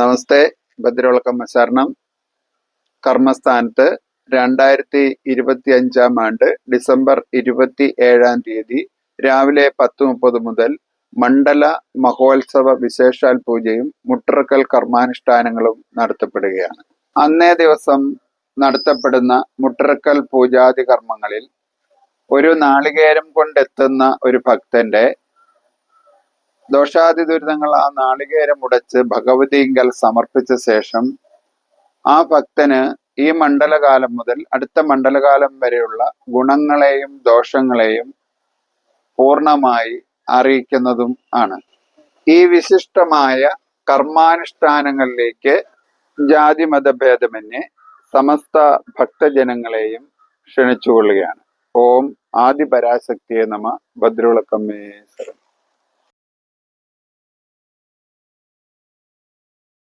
നമസ്തേ. ഭദ്രവിളക്കമ്മ ശരണം. കർമ്മസ്ഥാനത്ത് 2025 ഡിസംബർ 27 രാവിലെ 10:30 മുതൽ മണ്ഡല മഹോത്സവ വിശേഷാൽ പൂജയും മുട്ടറക്കൽ കർമാനുഷ്ഠാനങ്ങളും നടത്തപ്പെടുകയാണ്. അന്നേ ദിവസം നടത്തപ്പെടുന്ന മുട്ടറക്കൽ പൂജാതി കർമ്മങ്ങളിൽ ഒരു നാളികേരം കൊണ്ടെത്തുന്ന ഒരു ഭക്തന്റെ ദോഷാദി ദുരിതങ്ങൾ ആ നാളികേരം ഉടച്ച് ഭഗവതിങ്കൽ സമർപ്പിച്ച ശേഷം ആ ഭക്തന് ഈ മണ്ഡലകാലം മുതൽ അടുത്ത മണ്ഡലകാലം വരെയുള്ള ഗുണങ്ങളെയും ദോഷങ്ങളെയും പൂർണ്ണമായി അറിയിക്കുന്നതും ആണ്. ഈ വിശിഷ്ടമായ കർമാനുഷ്ഠാനങ്ങളിലേക്ക് ജാതി മതഭേദമന്യേ സമസ്ത ഭക്തജനങ്ങളെയും ക്ഷണിച്ചുകൊള്ളുകയാണ്. ഓം ആദിപരാശക്തിയെ നമ. ഭദ്രവിളക്കമ്മേ ശരണം.